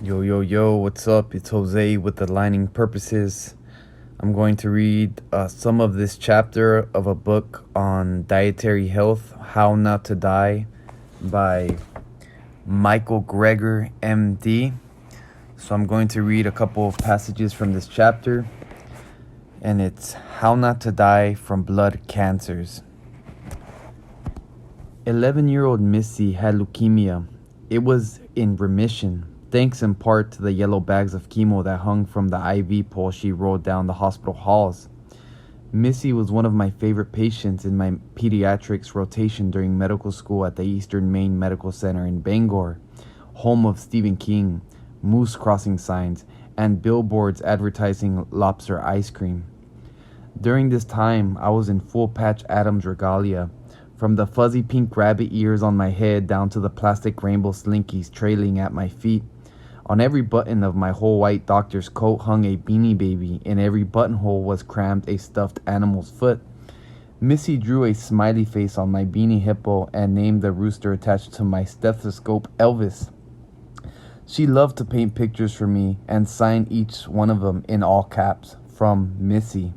Yo, what's up? It's Jose with Aligning Purposes. I'm going to read some of this chapter of a book on dietary health, How Not to Die, by Micheal Greger MD. So I'm going to read a couple of passages from this chapter, and it's How Not to Die from Blood Cancers. 11-year-old Missy had leukemia. It was in remission, thanks in part to the yellow bags of chemo that hung from the IV pole she rolled down the hospital halls. Missy was one of my favorite patients in my pediatrics rotation during medical school at the Eastern Maine Medical Center in Bangor, home of Stephen King, moose crossing signs, and billboards advertising lobster ice cream. During this time, I was in full patch Adams regalia, from the fuzzy pink rabbit ears on my head down to the plastic rainbow slinkies trailing at my feet. On every button of my whole white doctor's coat hung a beanie baby. In every buttonhole was crammed a stuffed animal's foot. Missy drew a smiley face on my beanie hippo and named the rooster attached to my stethoscope Elvis. She loved to paint pictures for me and sign each one of them in all caps, from Missy.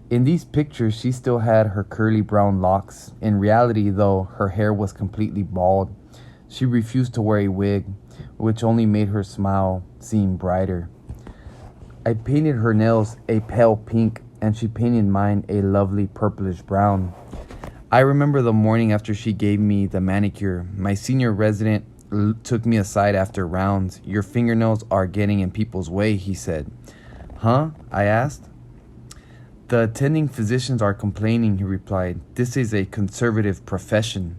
In these pictures, she still had her curly brown locks. In reality, though, her hair was completely bald. She refused to wear a wig, which only made her smile seem brighter. I painted her nails a pale pink, and she painted mine a lovely purplish brown. I remember the morning after she gave me the manicure. My senior resident took me aside after rounds. "Your fingernails are getting in people's way," he said. "Huh?" I asked. "The attending physicians are complaining," he replied. "This is a conservative profession."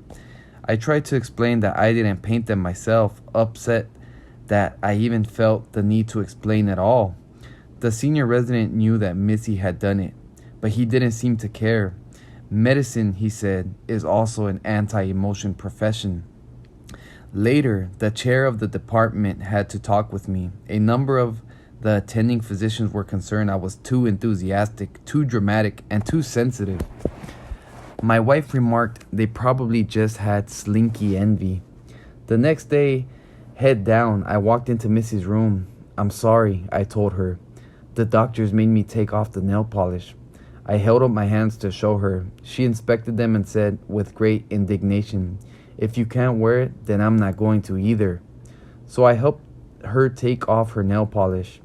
I tried to explain that I didn't paint them myself, upset that I even felt the need to explain at all. The senior resident knew that Missy had done it, but he didn't seem to care. Medicine, he said, is also an anti-emotion profession. Later, the chair of the department had to talk with me. A number of the attending physicians were concerned I was too enthusiastic, too dramatic, and too sensitive. My wife remarked they probably just had slinky envy. The next day, head down, I walked into Missy's room. "I'm sorry," I told her. "The doctors made me take off the nail polish." I held up my hands to show her. She inspected them and said with great indignation, "If you can't wear it, then I'm not going to either." So I helped her take off her nail polish.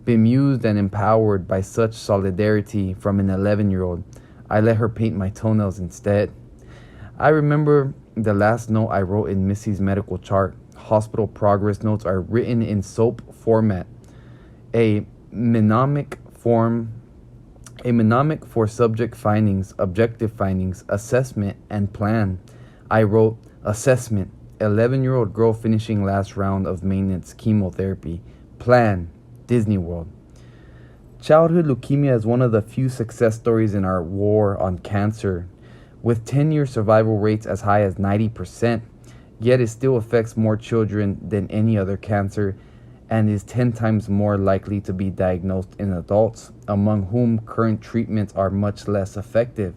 Bemused and empowered by such solidarity from an 11-year-old, I let her paint my toenails instead. I remember the last note I wrote in Missy's medical chart. Hospital progress notes are written in SOAP format. A mnemonic for subject findings, objective findings, assessment, and plan. I wrote, assessment, 11-year-old girl finishing last round of maintenance chemotherapy. Plan, Disney World. Childhood leukemia is one of the few success stories in our war on cancer, with 10-year survival rates as high as 90%, yet it still affects more children than any other cancer and is 10 times more likely to be diagnosed in adults, among whom current treatments are much less effective.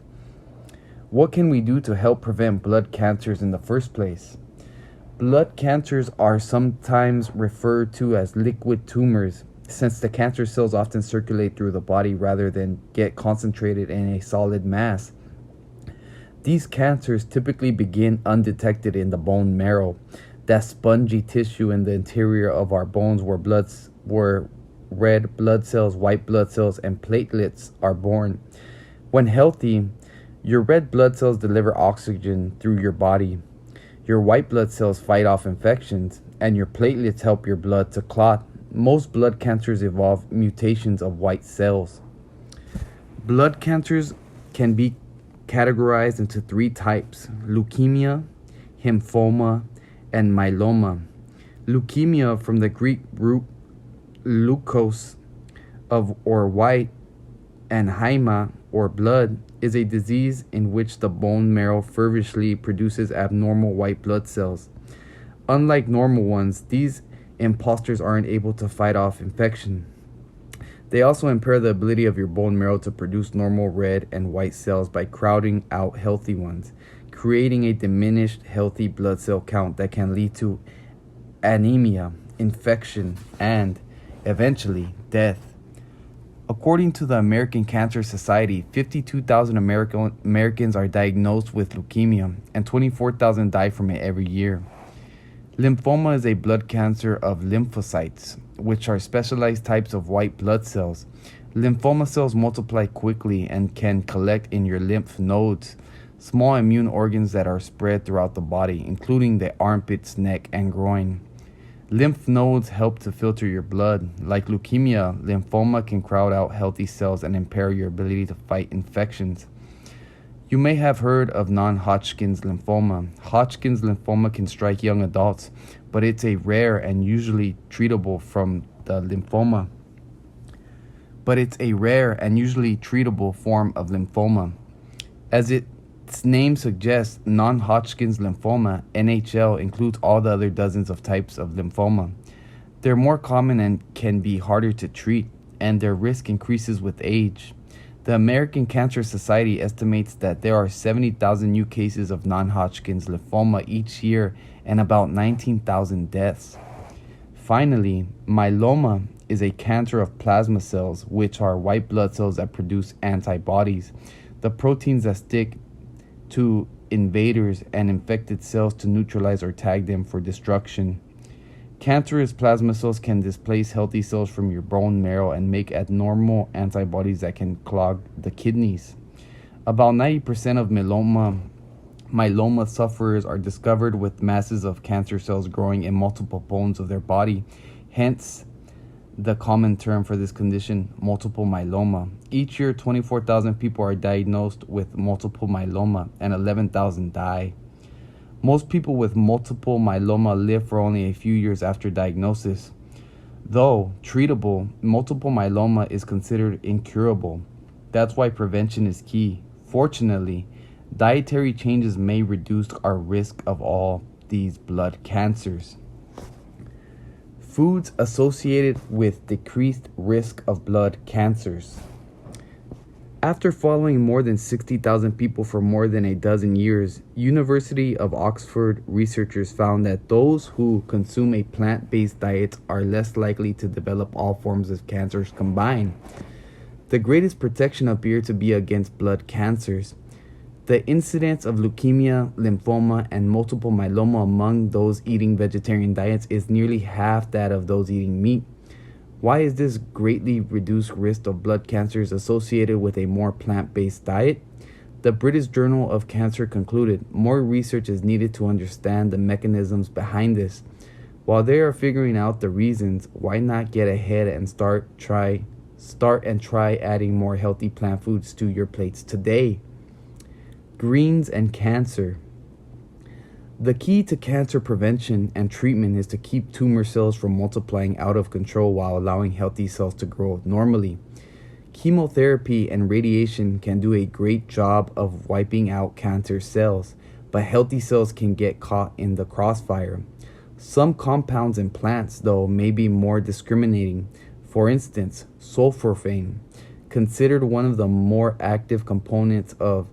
What can we do to help prevent blood cancers in the first place? Blood cancers are sometimes referred to as liquid tumors, since the cancer cells often circulate through the body rather than get concentrated in a solid mass. These cancers typically begin undetected in the bone marrow, that spongy tissue in the interior of our bones where red blood cells, white blood cells, and platelets are born. When healthy, your red blood cells deliver oxygen through your body. Your white blood cells fight off infections, and your platelets help your blood to clot. Most blood cancers involve mutations of white cells. Blood cancers can be categorized into three types: leukemia, lymphoma, and myeloma. Leukemia, from the Greek root leukos, or white, and haima, or blood, is a disease in which the bone marrow feverishly produces abnormal white blood cells. Unlike normal ones, these imposters aren't able to fight off infection. They also impair the ability of your bone marrow to produce normal red and white cells by crowding out healthy ones, creating a diminished healthy blood cell count that can lead to anemia, infection, and, eventually, death. According to the American Cancer Society, 52,000 Americans are diagnosed with leukemia, and 24,000 die from it every year. Lymphoma is a blood cancer of lymphocytes, which are specialized types of white blood cells. Lymphoma cells multiply quickly and can collect in your lymph nodes, small immune organs that are spread throughout the body, including the armpits, neck, and groin. Lymph nodes help to filter your blood. Like leukemia, lymphoma can crowd out healthy cells and impair your ability to fight infections. You may have heard of non-Hodgkins lymphoma. Hodgkin's lymphoma can strike young adults, but it's a rare and usually treatable form of lymphoma. As its name suggests, non-Hodgkin's lymphoma, NHL, includes all the other dozens of types of lymphoma. They're more common and can be harder to treat, and their risk increases with age. The American Cancer Society estimates that there are 70,000 new cases of non-Hodgkin's lymphoma each year and about 19,000 deaths. Finally, myeloma is a cancer of plasma cells, which are white blood cells that produce antibodies, the proteins that stick to invaders and infected cells to neutralize or tag them for destruction. Cancerous plasma cells can displace healthy cells from your bone marrow and make abnormal antibodies that can clog the kidneys. About 90% of myeloma sufferers are discovered with masses of cancer cells growing in multiple bones of their body, hence the common term for this condition, multiple myeloma. Each year, 24,000 people are diagnosed with multiple myeloma and 11,000 die. Most people with multiple myeloma live for only a few years after diagnosis. Though treatable, multiple myeloma is considered incurable. That's why prevention is key. Fortunately, dietary changes may reduce our risk of all these blood cancers. Foods associated with decreased risk of blood cancers. After following more than 60,000 people for more than a dozen years, University of Oxford researchers found that those who consume a plant-based diet are less likely to develop all forms of cancers combined. The greatest protection appeared to be against blood cancers. The incidence of leukemia, lymphoma, and multiple myeloma among those eating vegetarian diets is nearly half that of those eating meat. Why is this greatly reduced risk of blood cancers associated with a more plant-based diet? The British Journal of Cancer concluded more research is needed to understand the mechanisms behind this. While they are figuring out the reasons, why not get ahead and start and try adding more healthy plant foods to your plates today? Greens and cancer. The key to cancer prevention and treatment is to keep tumor cells from multiplying out of control while allowing healthy cells to grow normally. Chemotherapy and radiation can do a great job of wiping out cancer cells, but healthy cells can get caught in the crossfire. Some compounds in plants, though, may be more discriminating. For instance, sulforaphane, considered one of the more active components of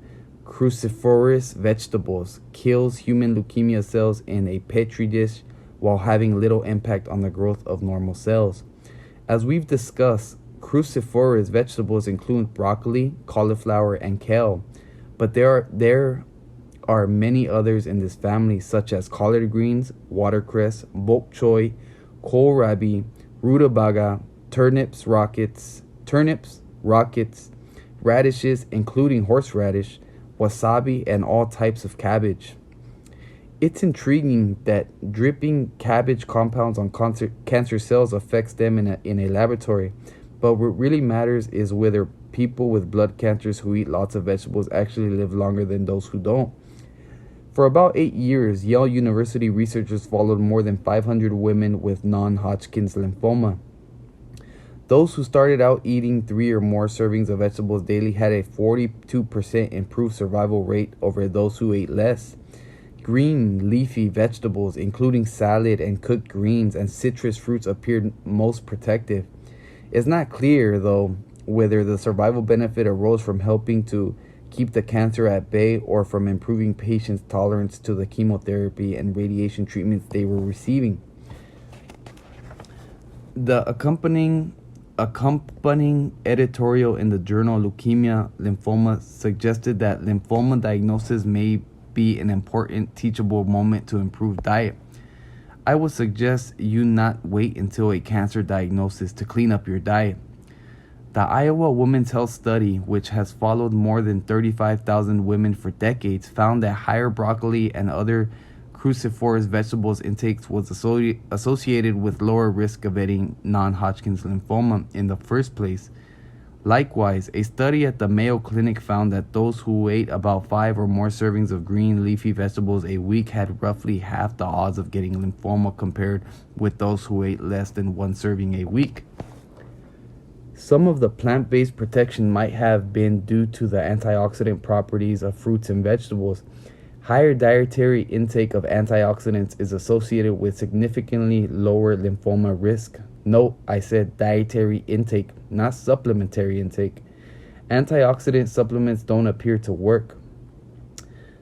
cruciferous vegetables, kills human leukemia cells in a petri dish while having little impact on the growth of normal cells. As we've discussed, cruciferous vegetables include broccoli, cauliflower, and kale, but there are many others in this family, such as collard greens, watercress, bok choy, kohlrabi, rutabaga, turnips, rockets, radishes, including horseradish, wasabi, and all types of cabbage. It's intriguing that dripping cabbage compounds on cancer cells affects them in a laboratory, but what really matters is whether people with blood cancers who eat lots of vegetables actually live longer than those who don't. For about 8 years, Yale University researchers followed more than 500 women with non-Hodgkin's lymphoma. Those who started out eating 3 or more servings of vegetables daily had a 42% improved survival rate over those who ate less. Green leafy vegetables, including salad and cooked greens and citrus fruits, appeared most protective. It's not clear, though, whether the survival benefit arose from helping to keep the cancer at bay or from improving patients' tolerance to the chemotherapy and radiation treatments they were receiving. The accompanying editorial in the journal Leukemia Lymphoma suggested that lymphoma diagnosis may be an important teachable moment to improve diet. I would suggest you not wait until a cancer diagnosis to clean up your diet. The Iowa Women's Health Study, which has followed more than 35,000 women for decades, found that higher broccoli and other cruciferous vegetables intakes was associated with lower risk of getting non-Hodgkins lymphoma in the first place. Likewise, a study at the Mayo Clinic found that those who ate about 5 or more servings of green leafy vegetables a week had roughly half the odds of getting lymphoma compared with those who ate less than 1 serving a week. Some of the plant-based protection might have been due to the antioxidant properties of fruits and vegetables. Higher dietary intake of antioxidants is associated with significantly lower lymphoma risk. Note, I said dietary intake, not supplementary intake. Antioxidant supplements don't appear to work.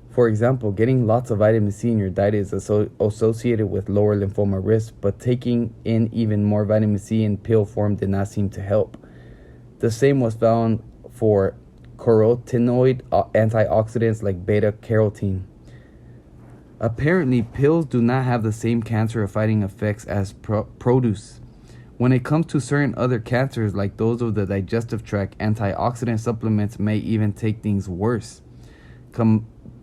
For example, getting lots of vitamin C in your diet is associated with lower lymphoma risk, but taking in even more vitamin C in pill form did not seem to help. The same was found for carotenoid antioxidants like beta-carotene. Apparently, pills do not have the same cancer-fighting effects as produce. When it comes to certain other cancers, like those of the digestive tract, antioxidant supplements may even take things worse.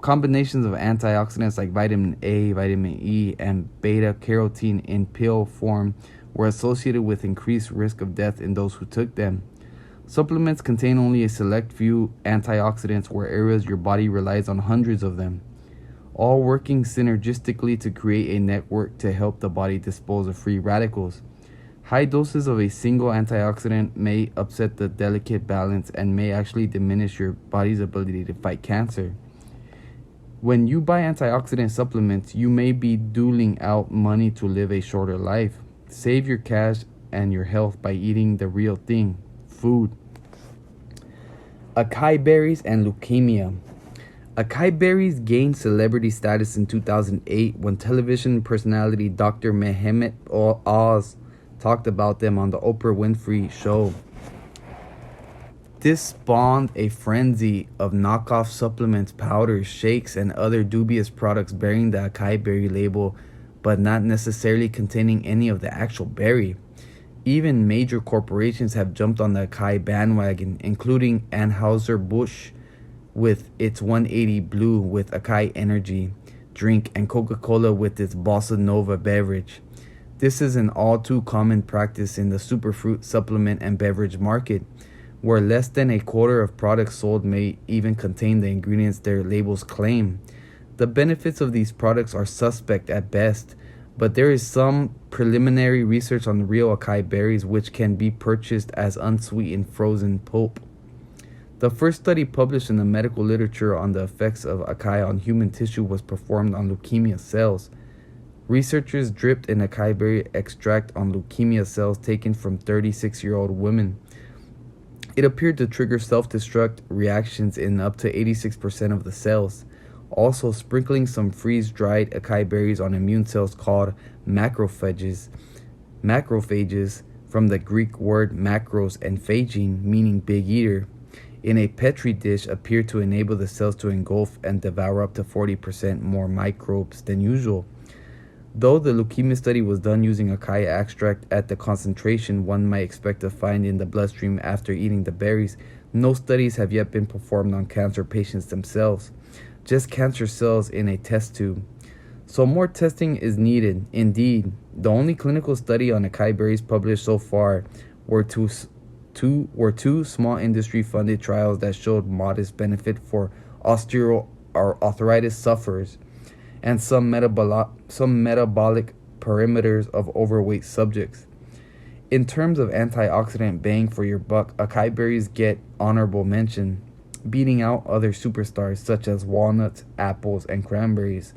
Combinations of antioxidants like vitamin A, vitamin E, and beta-carotene in pill form were associated with increased risk of death in those who took them. Supplements contain only a select few antioxidants where areas your body relies on hundreds of them, all working synergistically to create a network to help the body dispose of free radicals. High doses of a single antioxidant may upset the delicate balance and may actually diminish your body's ability to fight cancer. When you buy antioxidant supplements, you may be doling out money to live a shorter life. Save your cash and your health by eating the real thing, food. Acai berries and leukemia. Acai berries gained celebrity status in 2008 when television personality Dr. Mehmet Oz talked about them on the Oprah Winfrey Show. This spawned a frenzy of knockoff supplements, powders, shakes, and other dubious products bearing the acai berry label, but not necessarily containing any of the actual berry. Even major corporations have jumped on the acai bandwagon, including Anheuser-Busch with its 180 Blue with acai energy drink and Coca-Cola with its Bossa Nova beverage. This is an all too common practice in the superfruit supplement and beverage market, where less than a quarter of products sold may even contain the ingredients their labels claim. The benefits of these products are suspect at best, but there is some preliminary research on the real acai berries which can be purchased as unsweetened frozen pulp. The first study published in the medical literature on the effects of acai on human tissue was performed on leukemia cells. Researchers dripped an acai berry extract on leukemia cells taken from 36-year-old women. It appeared to trigger self-destruct reactions in up to 86% of the cells. Also, sprinkling some freeze-dried acai berries on immune cells called macrophages from the Greek word macros and phagein, meaning big eater, in a petri dish appeared to enable the cells to engulf and devour up to 40% more microbes than usual. Though the leukemia study was done using acai extract at the concentration one might expect to find in the bloodstream after eating the berries, no studies have yet been performed on cancer patients themselves, just cancer cells in a test tube. So more testing is needed. Indeed, the only clinical study on acai berries published so far were two small industry-funded trials that showed modest benefit for osteoarthritis sufferers and some metabolic parameters of overweight subjects. In terms of antioxidant bang for your buck, acai berries get honorable mention, beating out other superstars such as walnuts, apples, and cranberries.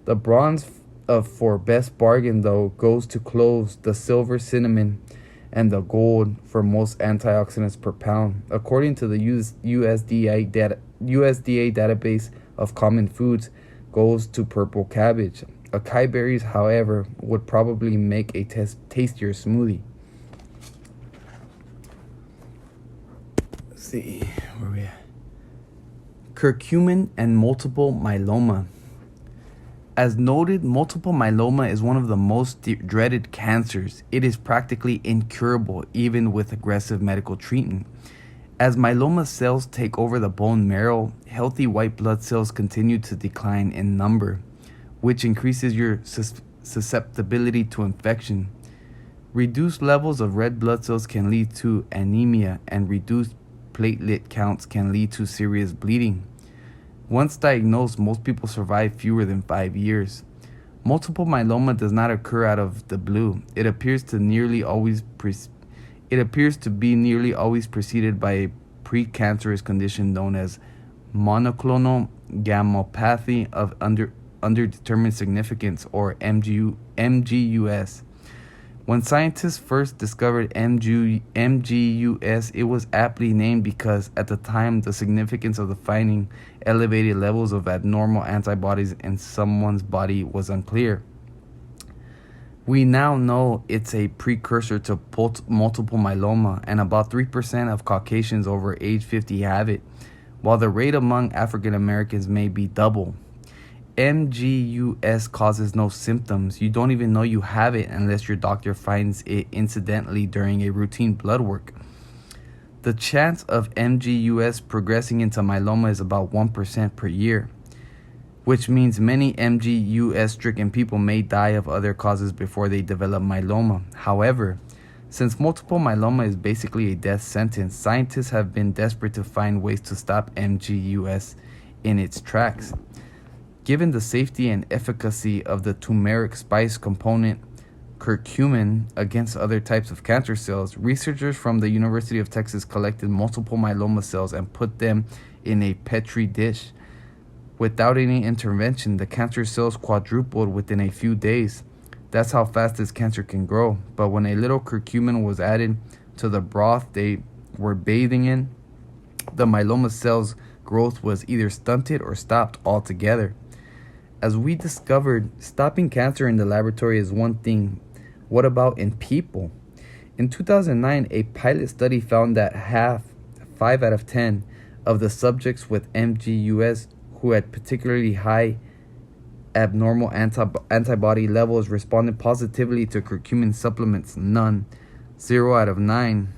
The bronze for best bargain, though, goes to cloves, the silver cinnamon, and the gold for most antioxidants per pound. According to the USDA database of common foods, goes to purple cabbage. Acai berries, however, would probably make a tastier smoothie. see where we at. Curcumin and multiple myeloma. As noted, multiple myeloma is one of the most dreaded cancers. It is practically incurable even with aggressive medical treatment. As myeloma cells take over the bone marrow, healthy white blood cells continue to decline in number, which increases your susceptibility to infection. Reduced levels of red blood cells can lead to anemia, and reduced platelet counts can lead to serious bleeding. Once diagnosed, most people survive fewer than 5 years. Multiple myeloma does not occur out of the blue. It appears to be nearly always preceded by a precancerous condition known as monoclonal gammopathy of underdetermined significance, or MGUS. When scientists first discovered MGUS, it was aptly named because at the time the significance of the finding elevated levels of abnormal antibodies in someone's body was unclear. We now know it's a precursor to multiple myeloma, and about 3% of Caucasians over age 50 have it, while the rate among African Americans may be double. MGUS causes no symptoms. You don't even know you have it unless your doctor finds it incidentally during a routine blood work. The chance of MGUS progressing into myeloma is about 1% per year, which means many MGUS-stricken people may die of other causes before they develop myeloma. However, since multiple myeloma is basically a death sentence, scientists have been desperate to find ways to stop MGUS in its tracks. Given the safety and efficacy of the turmeric spice component curcumin against other types of cancer cells, researchers from the University of Texas collected multiple myeloma cells and put them in a petri dish. Without any intervention, the cancer cells quadrupled within a few days. That's how fast this cancer can grow. But when a little curcumin was added to the broth they were bathing in, the myeloma cells' growth was either stunted or stopped altogether. As we discovered, stopping cancer in the laboratory is one thing. What about in people? In 2009, a pilot study found that 5 out of 10, of the subjects with MGUS who had particularly high abnormal antibody levels responded positively to curcumin supplements. 0 out of 9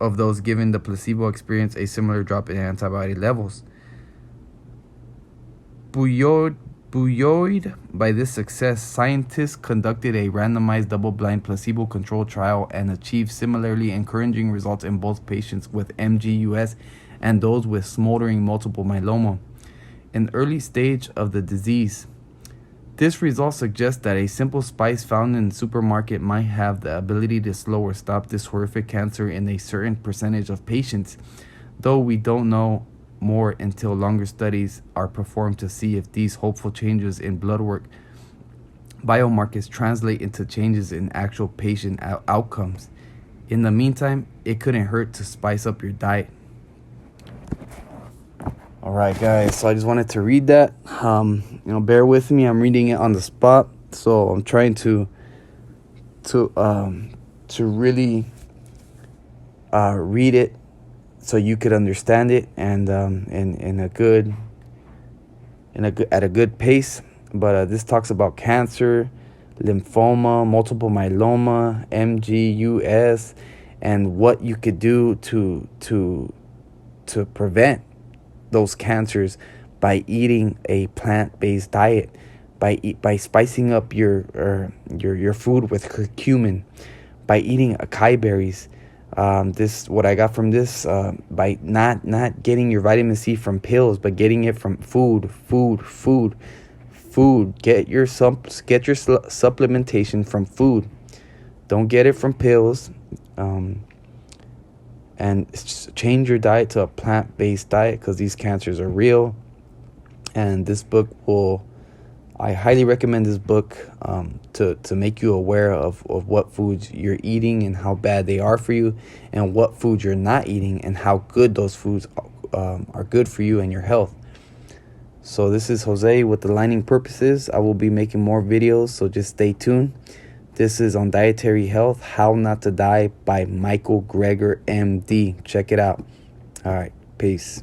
of those given the placebo experienced a similar drop in antibody levels. Buoyed by this success, scientists conducted a randomized double-blind placebo-controlled trial and achieved similarly encouraging results in both patients with MGUS and those with smoldering multiple myeloma, an early stage of the disease. This result suggests that a simple spice found in the supermarket might have the ability to slow or stop this horrific cancer in a certain percentage of patients, though we don't know more until longer studies are performed to see if these hopeful changes in blood work biomarkers translate into changes in actual patient outcomes. In the meantime, it couldn't hurt to spice up your diet. All right, guys, so I just wanted to read that. Bear with me. I'm reading it on the spot, so I'm trying to really read it so you could understand it and at a good pace. But this talks about cancer, lymphoma, multiple myeloma, MGUS, and what you could do to prevent those cancers by eating a plant-based diet, by spicing up your food with curcumin, by eating acai berries. This what I got from this, by not getting your vitamin C from pills, but getting it from food. Get your supplementation from food. Don't get it from pills. And change your diet to a plant-based diet, because these cancers are real. And this book I highly recommend this book to make you aware of what foods you're eating and how bad they are for you, and what foods you're not eating and how good those foods are good for you and your health. So this is Jose with Aligning Purposes. I will be making more videos, so just stay tuned. This is on dietary health, How Not to Die by Micheal Greger MD. Check it out. All right. Peace.